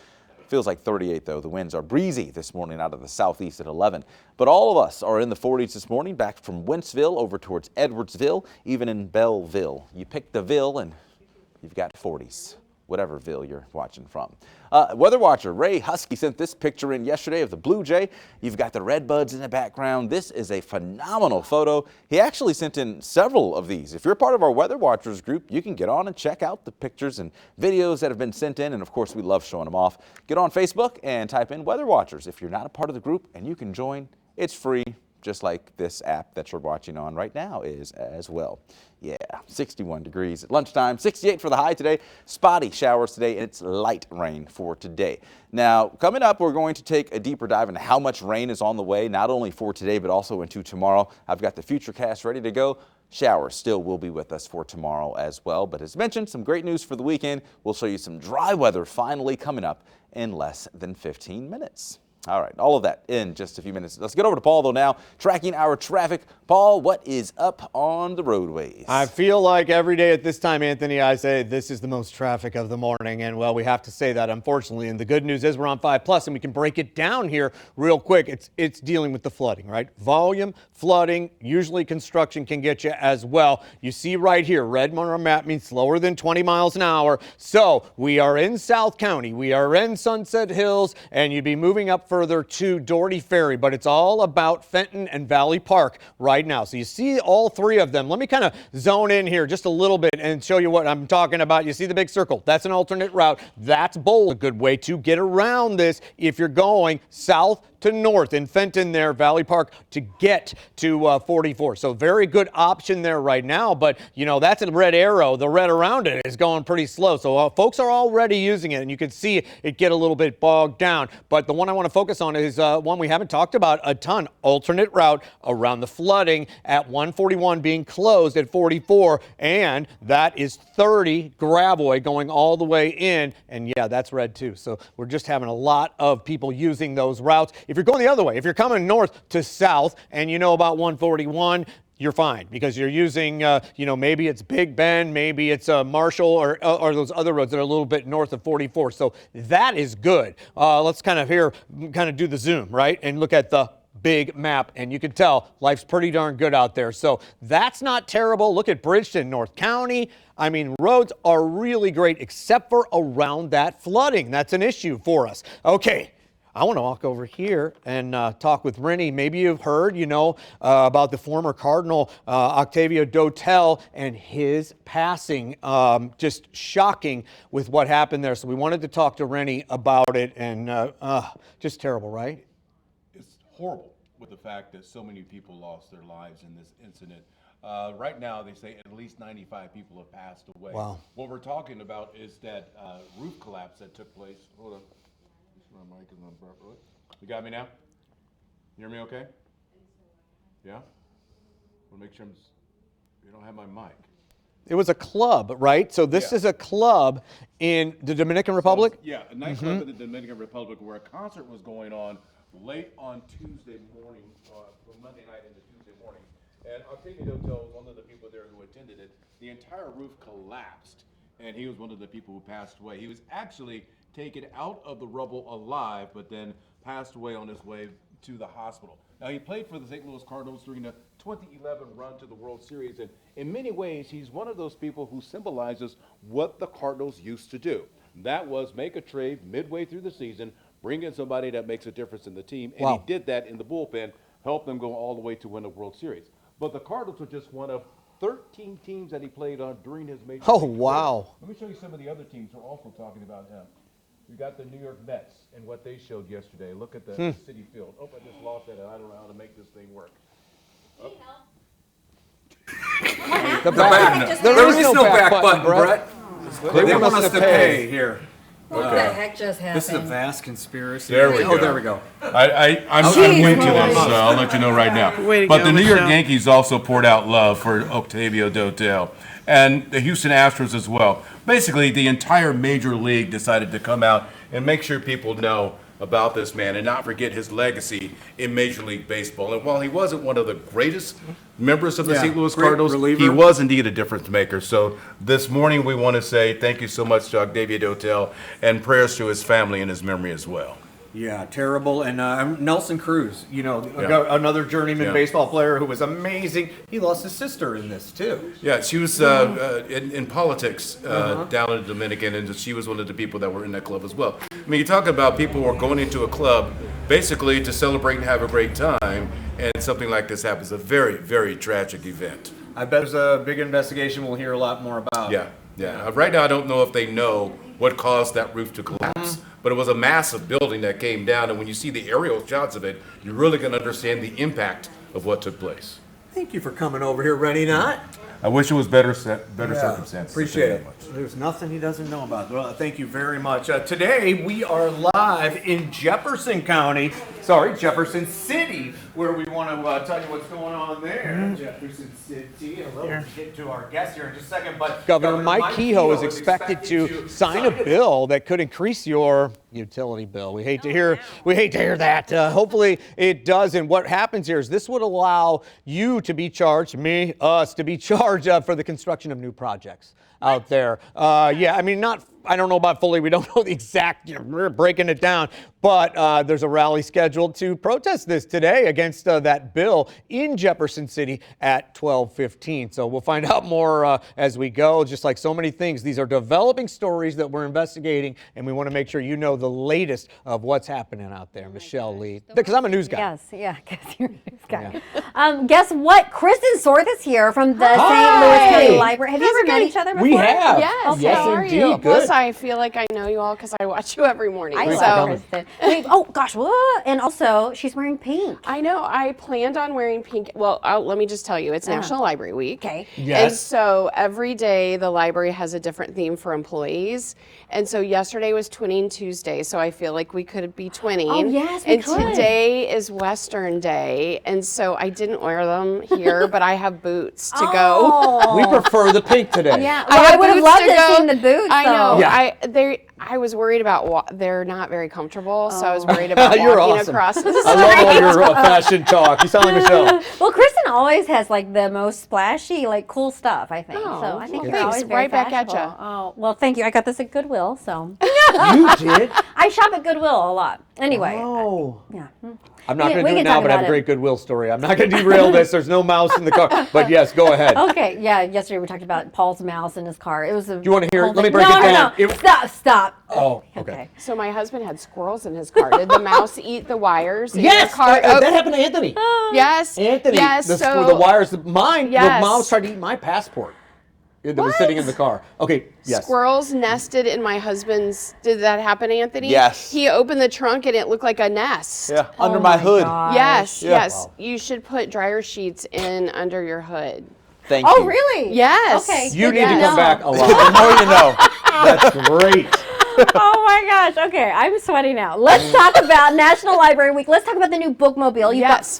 Feels like 38 though. The winds are breezy this morning out of the southeast at 11. But all of us are in the 40s this morning, back from Wentzville over towards Edwardsville, even in Belleville. You pick the Ville and you've got 40s, whatever Ville you're watching from. Weather watcher Ray Husky sent this picture in yesterday of the Blue Jay. You've got the redbuds in the background. This is a phenomenal photo. He actually sent in several of these. If you're part of our Weather Watchers group, you can get on and check out the pictures and videos that have been sent in. And of course, we love showing them off. Get on Facebook and type in Weather Watchers. If you're not a part of the group and you can join, it's free, just like this app that you're watching on right now is as well. Yeah, 61 degrees at lunchtime, 68 for the high today. Spotty showers today, and it's light rain for today. Now, coming up, we're going to take a deeper dive into how much rain is on the way, not only for today, but also into tomorrow. I've got the Futurecast ready to go. Showers still will be with us for tomorrow as well. But as mentioned, some great news for the weekend. We'll show you some dry weather finally coming up in less than 15 minutes. All right, all of that in just a few minutes. Let's get over to Paul, though, now, tracking our traffic. Paul, what is up on the roadways? I feel like every day at this time, Anthony, I say this is the most traffic of the morning. And, well, we have to say that, unfortunately. And the good news is we're on 5+, and we can break it down here real quick. It's dealing with the flooding, right? Volume, flooding, usually construction can get you as well. You see right here, red on our map means slower than 20 miles an hour. So we are in South County. We are in Sunset Hills, and you'd be moving up further to Doherty Ferry, but it's all about Fenton and Valley Park right now. So you see all three of them. Let me kind of zone in here just a little bit and show you what I'm talking about. You see the big circle? That's an alternate route. That's bold. A good way to get around this if you're going south to north in Fenton there, Valley Park, to get to 44. So very good option there right now, but you know, that's a red arrow. The red around it is going pretty slow. So folks are already using it, and you can see it get a little bit bogged down. But the one I want to focus on is one we haven't talked about a ton. Alternate route around the flooding at 141 being closed at 44, and that is 30 Gravois going all the way in, and yeah, that's red too. So we're just having a lot of people using those routes. If you're going the other way, if you're coming north to south and you know about 141, you're fine because you're using, you know, maybe it's Big Bend, maybe it's Marshall or those other roads that are a little bit north of 44. So that is good. Let's kind of do the zoom, right? And look at the big map, and you can tell life's pretty darn good out there. So that's not terrible. Look at Bridgeton, North County. I mean, roads are really great except for around that flooding. That's an issue for us. Okay. I want to walk over here and talk with Rennie. Maybe you've heard, you know, about the former Cardinal Octavio Dotel and his passing. Just shocking with what happened there. So we wanted to talk to Rennie about it, and just terrible, right? It's horrible with the fact that so many people lost their lives in this incident. Right now, they say at least 95 people have passed away. Wow. What we're talking about is that roof collapse that took place. Hold on. My mic is not properly. You got me now? You hear me okay? Yeah? Want to make sure you don't have my mic. It was a club, right? So this is a club in the Dominican Republic? Yeah, a nightclub in the Dominican Republic where a concert was going on late on Tuesday morning, from Monday night into Tuesday morning. And Octavio Dotel was one of the people there who attended it. The entire roof collapsed, and he was one of the people who passed away. He was actually taken out of the rubble alive, but then passed away on his way to the hospital. Now, he played for the St. Louis Cardinals during the 2011 run to the World Series, and in many ways, he's one of those people who symbolizes what the Cardinals used to do. That was make a trade midway through the season, bring in somebody that makes a difference in the team, and he did that in the bullpen, helped them go all the way to win the World Series. But the Cardinals were just one of 13 teams that he played on during his major league career. Let me show you some of the other teams who are also talking about him. We got the New York Mets and what they showed yesterday. Look at the Citi Field. Oh, I just lost that. I don't know how to make this thing work. Oh. There is no back button, Brett. They want us to pay here. What the heck just happened? This is a vast conspiracy. There we go. Oh, there we go. I'm new to this, so I'll let you know right now. But the New York Yankees also poured out love for Octavio Dotel, and the Houston Astros as well. Basically, the entire major league decided to come out and make sure people know about this man and not forget his legacy in Major League Baseball. And while he wasn't one of the greatest members of the St. Louis Cardinals, he was indeed a difference maker. So this morning we want to say thank you so much to Octavio Dotel and prayers to his family and his memory as well. Yeah, terrible. And Nelson Cruz, you know, another journeyman baseball player who was amazing. He lost his sister in this too. Yeah, she was in politics down in the Dominican, and she was one of the people that were in that club as well. I mean, you talk about people who are going into a club basically to celebrate and have a great time, and something like this happens. A very, very tragic event. I bet there's a big investigation we'll hear a lot more about. Yeah. Right now, I don't know if they know what caused that roof to collapse, but it was a massive building that came down, and when you see the aerial shots of it, you really can understand the impact of what took place. Thank you for coming over here, Rennie Knott. I wish it was better circumstances. Appreciate it. There's nothing he doesn't know about. Well, thank you very much. Today, we are live in Jefferson County Jefferson City, where we want to tell you what's going on there. Jefferson City. And we'll get to our guest here in just a second. But Governor Mike Kehoe is expected to sign a bill that could increase your utility bill. We hate to hear that. Hopefully it does. And what happens here is this would allow you to be charged, us to be charged for the construction of new projects out there. Yeah, I mean, I don't know about fully, we don't know the exact, we're breaking it down, but there's a rally scheduled to protest this today against that bill in Jefferson City at 12:15. So we'll find out more as we go. Just like so many things, these are developing stories that we're investigating, and we want to make sure you know the latest of what's happening out there. Michelle Lee, because I'm a news guy. Yes, yeah, because you're a news guy. Yeah. Guess what? Kristen Sorth is here from the St. Louis County Library. Have you ever met each other before? We have. Yes. Okay. Yes, How are indeed. you? Good. Plus, I feel like I know you all because I watch you every morning. I love Kristen. Wait, oh gosh, what? And also she's wearing pink. I know. I planned on wearing pink. Well, let me just tell you, it's National Library Week. Okay. Yes. And so every day the library has a different theme for employees. And so yesterday was Twinning Tuesday, so I feel like we could be twinning. Oh yes, we and could. Today is Western Day, and so I didn't wear them here, but I have boots to go. We prefer the pink today. Yeah, well, I would have loved to have seen the boots. I know. Yeah. I was worried about they're not very comfortable, so I was worried about You're walking awesome. across the I love all your fashion talk. You sound like Michelle. Well, Kristen always has like the most splashy, like cool stuff, I think. Oh, so I think well, you're always thanks. very Right back at fashionable. ya. Oh, well, thank you. I got this at Goodwill, so. You did? I shop at Goodwill a lot. Anyway. Oh. Yeah. I'm not going We to do can it now, talk but I have about a it. great Goodwill story. I'm not going to derail this. There's no mouse in the car. But yes, go ahead. Okay, yeah, yesterday we talked about Paul's mouse in his car. It was a. Do you want to hear whole it? Let me thing. break No, it down. No. Stop. Oh, okay. So my husband had squirrels in his car. Did the mouse eat the wires in Yes, your car? that happened to Anthony. Yes. Anthony, Yes. the wires, the Yes. mouse tried to eat my passport. That was sitting in the car. Okay, yes. Squirrels nested in my husband's. Did that happen, Anthony? Yes. He opened the trunk and it looked like a nest. Yeah, under my hood. Yes, Yeah. yes. Wow. You should put dryer sheets in under your hood. Thank you. Oh, really? Yes. Okay. You need to Yes. come back a lot. The more you know. That's great. Oh my gosh. Okay, I'm sweating now. Let's talk about National Library Week. Let's talk about the new Bookmobile.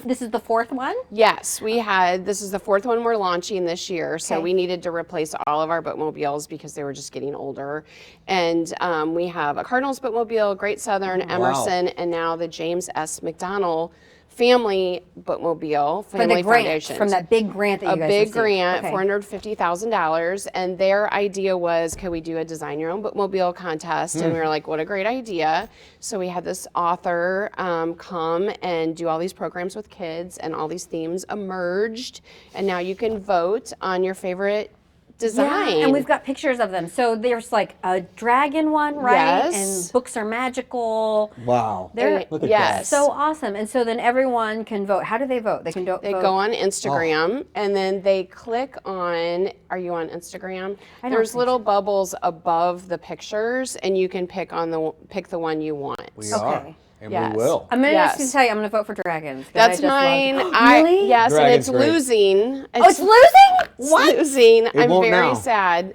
This is the fourth one? Yes, this is the fourth one we're launching this year. So we needed to replace all of our Bookmobiles because they were just getting older. And we have a Cardinals Bookmobile, Great Southern, Emerson, and now the James S. McDonald Family Bookmobile, Family Foundation. From that big grant that you guys received. Grant, $450,000. And their idea was, could we do a design your own bookmobile contest? And we were like, what a great idea. So we had this author come and do all these programs with kids, and all these themes emerged. And now you can vote on your favorite design. Yeah, and we've got pictures of them. So there's like a dragon one, right? Yes. And books are magical. Wow. They're Look at that. so awesome. And so then everyone can vote. How do they vote? They can vote. They go on Instagram and then they click on, are you on Instagram? There's little bubbles above the pictures and you can pick the one you want. We are. And we will. I'm going to tell you, I'm going to vote for dragons. That's mine. Really? Yes, Dragon's and it's losing. It's losing? What? Losing. I'm won't very now. sad.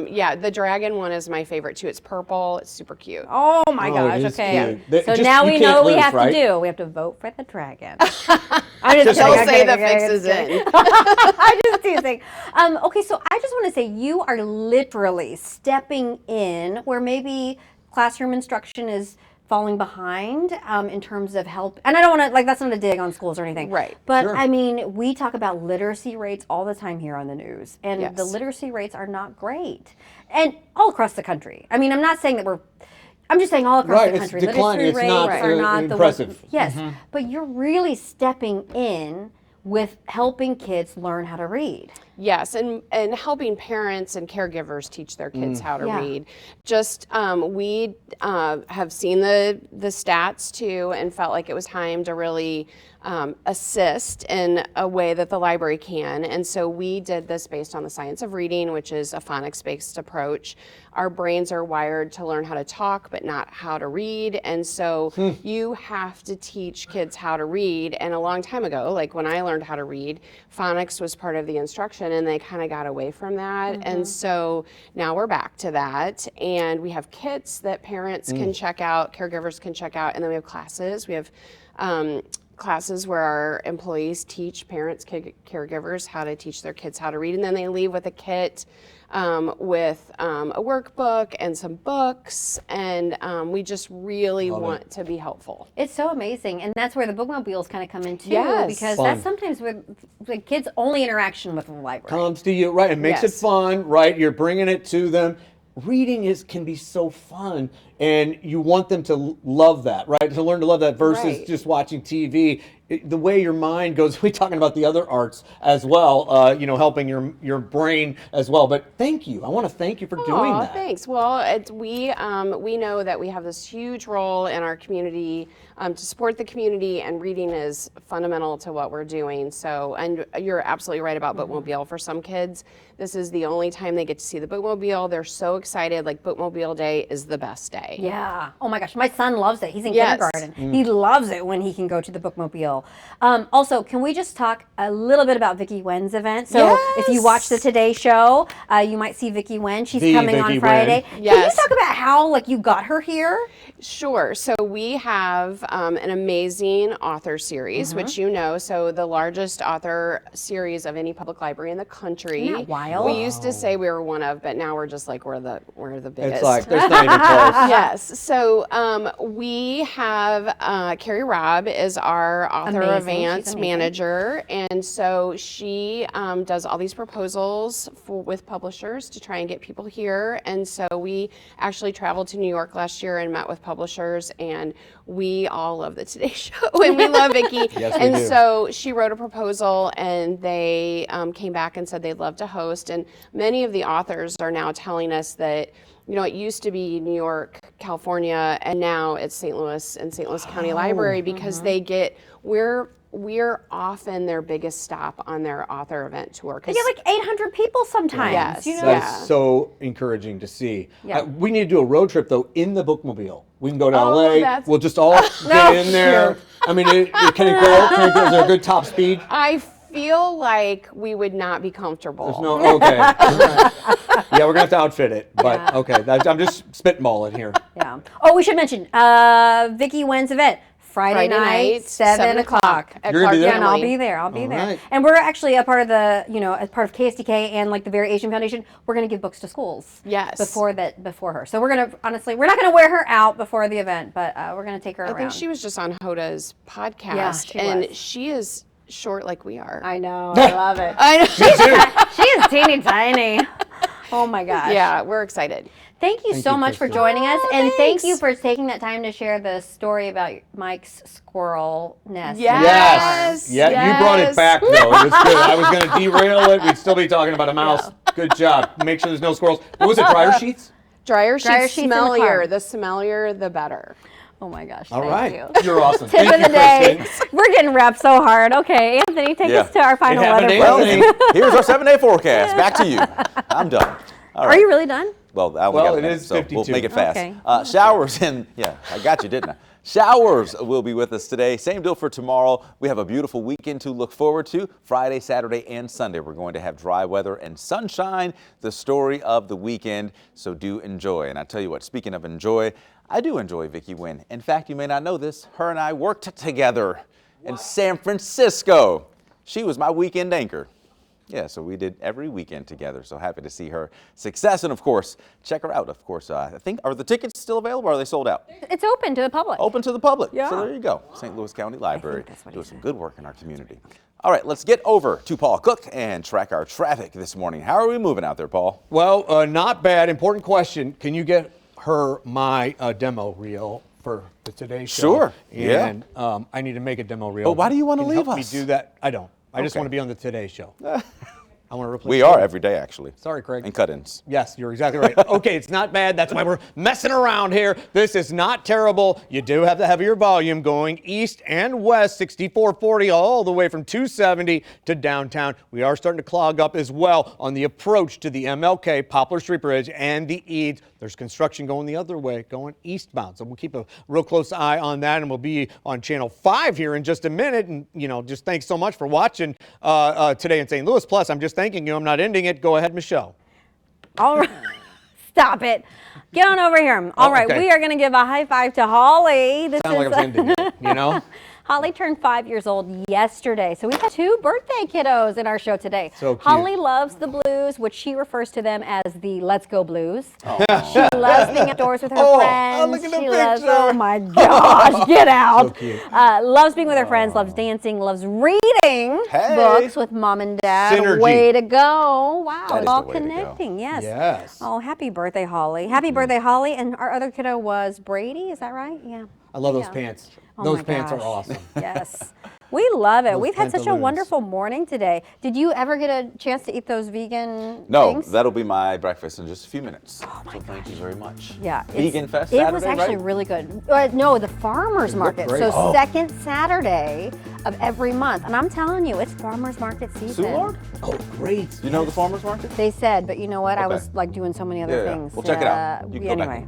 Yeah, the dragon one is my favorite too. It's purple. It's super cute. Oh my gosh. it is Okay. cute. So Just- now you we can't know what we lose, have right? to do. We have to vote for the dragon. I'm just They'll kidding. say the I'm fix kidding. is in. I'm just teasing. Okay, so I just want to say you are literally stepping in where maybe classroom instruction is falling behind in terms of help. And I don't want to, that's not a dig on schools or anything. Right. But Sure. I mean, we talk about literacy rates all the time here on the news. And Yes. the literacy rates are not great. And all across the country. I mean, I'm not saying that I'm just saying all across Right, the it's country. declining. Literacy It's not, rates are not impressive. Yes, but you're really stepping in with helping kids learn how to read. Yes, and helping parents and caregivers teach their kids how to Yeah. read. Just we have seen the stats too, and felt like it was time to really assist in a way that the library can. And so we did this based on the science of reading, which is a phonics-based approach. Our brains are wired to learn how to talk, but not how to read. And so you have to teach kids how to read. And a long time ago, like when I learned learned how to read. Phonics was part of the instruction, and they kind of got away from that. And so now we're back to that. And we have kits that parents can check out, caregivers can check out, and then we have classes. We have classes where our employees teach parents, caregivers how to teach their kids how to read, and then they leave with a kit with a workbook and some books, and we just really want to be helpful. It's so amazing, and that's where the bookmobiles kind of come in too, Yes. because Fun. that's sometimes where the kids' only interaction with the library. Comes to you, right? It makes it Yes. fun, right? You're bringing it to them. Reading can be so fun, and you want them to love that, right? To learn to love that versus Right. just watching TV. The way your mind goes, we're talking about the other arts as well, helping your brain as well. But thank you. I want to thank you for doing Aw, that. Thanks. Well, we know that we have this huge role in our community to support the community, and reading is fundamental to what we're doing. So, and you're absolutely right about Bookmobile. For some kids, this is the only time they get to see the Bookmobile. They're so excited. Like, Bookmobile Day is the best day. Yeah. Oh my gosh, my son loves it. He's in Yes. kindergarten. He loves it when he can go to the Bookmobile. Also, can we just talk a little bit about Vicki Wen's event? So if you watch the Today Show, you might see Vicki Wen. She's coming Vicki on Friday. Wen. Can you talk about how you got her here? Sure. So we have an amazing author series, which you know. So the largest author series of any public library in the country. Isn't that wild? We used to say we were one of, but now we're just like we're the biggest. It's like, there's not even close. Yes. So we have Carrie Robb is our author Amazing. advance She's amazing. manager, and so she does all these proposals with publishers to try and get people here. And so we actually traveled to New York last year and met with publishers, and we all love the Today Show, and we love Vicki. Yes, we and do. so she wrote a proposal, and they came back and said they'd love to host. And many of the authors are now telling us that, it used to be New York, California, and now it's St. Louis and St. Louis County Library, because we're often their biggest stop on their author event tour. They get like 800 people sometimes. Yes. That's so encouraging to see. Yeah. We need to do a road trip, though, in the Bookmobile. We can go to Oh, LA. that's- We'll just all get in there. I mean, can it go? Is there a good top speed? I feel like we would not be comfortable. There's no, okay. All right. Yeah, we're going to have to outfit it. But, okay, I'm just spitballing here. Yeah. Oh, we should mention Vicki Wen's event. Friday night, 7 o'clock. at You're gonna be there? And I'll be there. I'll be All there. right. And we're actually a part of the, as part of KSDK and like the Very Asian Foundation, we're going to give books to schools. Yes. Before her. So we're going to, honestly, we're not going to wear her out before the event, but we're going to take her around. I think she was just on Hoda's podcast, Yeah, she and was. she is short like we are. I know. I love it. I know. She is teeny tiny. Oh my gosh. Yeah, we're excited. Thank you so much for Kristen. joining us, and thanks. thank you for taking that time to share the story about Mike's squirrel nest. Yes. Yeah, you brought it back, though. It was good. I was going to derail it. We'd still be talking about a mouse. Good job. Make sure there's no squirrels. What was it, dryer sheets? Dryer sheets sheets in the car. smellier. The smellier, the better. Oh my gosh. All thank right. you. You're awesome. Tip Thank of you, the day. Kristen. We're getting wrapped so hard. Okay, Anthony, take us to our final It weather. happened, please. Anthony. Here's our 7-day forecast. Back to you. I'm done. All right. Are you really done? Well, I only Well, got a it minute, is so we'll 52. make it fast. Okay. Showers I got you, didn't I? Showers will be with us today. Same deal for tomorrow. We have a beautiful weekend to look forward to. Friday, Saturday, and Sunday, we're going to have dry weather and sunshine, the story of the weekend. So do enjoy. And I tell you what, speaking of enjoy, I do enjoy Vicki Wen. In fact, you may not know this. Her and I worked together in San Francisco. She was my weekend anchor. Yeah, so we did every weekend together. So happy to see her success. And of course, check her out. Of course, I think, are the tickets still available or are they sold out? It's open to the public. Open to the public. Yeah. So there you go. St. Louis County Library doing some good work in our community. All right, let's get over to Paul Cook and track our traffic this morning. How are we moving out there, Paul? Well, not bad. Important question. Can you get her my demo reel for the Today Show? Sure. And I need to make a demo reel. But why do you want to Can leave help us? me do that? I don't. I just Okay. want to be on the Today Show. I want to replace. We are every day, actually. Sorry, Craig. And cut-ins. Yes, you're exactly right. Okay, it's not bad. That's why we're messing around here. This is not terrible. You do have the heavier volume going east and west, 6440 all the way from 270 to downtown. We are starting to clog up as well on the approach to the MLK, Poplar Street Bridge, and the Eads. There's construction going the other way, going eastbound. So we'll keep a real close eye on that, and we'll be on Channel 5 here in just a minute. And, just thanks so much for watching today in St. Louis. Plus, I'm just thanking you. I'm not ending it. Go ahead, Michelle. All right. Stop it. Get on over here. All right. Okay. We are going to give a high five to Holly. Sound like I'm ending it, Holly turned 5 years old yesterday. So we have 2 birthday kiddos in our show today. So cute. Holly loves the blues, which she refers to them as the Let's Go Blues. She loves being outdoors with her friends. Look at the she picture. loves, oh my gosh, get out. So cute. Loves being with her friends, loves dancing, loves reading books with mom and dad. Synergy. Way to go. Wow, That it's is all the way to go. connecting. Yes. Yes. Oh, happy birthday, Holly. Happy birthday, Holly. And our other kiddo was Brady. Is that right? Yeah. I love those pants. Oh Those my pants are gosh. awesome. Yes. We love it. Those We've had such a pantaloons. wonderful morning today. Did you ever get a chance to eat those vegan No, things? that'll be my breakfast in just a few minutes. Oh my thank you very much. Yeah. Vegan Fest It Saturday, was actually right? really good. No, the farmer's market. great. So Oh. second Saturday of every month. And I'm telling you, it's farmer's market season. Soulard? Oh, great. You know the farmer's market? They said, but you know what? I Okay. was like doing so many other Yeah, things. well, check it out. You can go back anyway.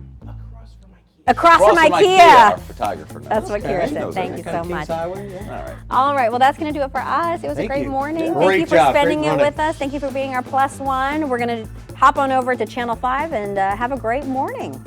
Across from Ikea. IKEA. Our photographer knows. That's what Kira He said. knows Thank you everything. so much. All right. All right, well, that's going to do it for us. It was a Thank great you. morning. Yeah. Thank Great you for job. spending Great it running. with us. Thank you for being our +1. We're going to hop on over to Channel 5 and have a great morning.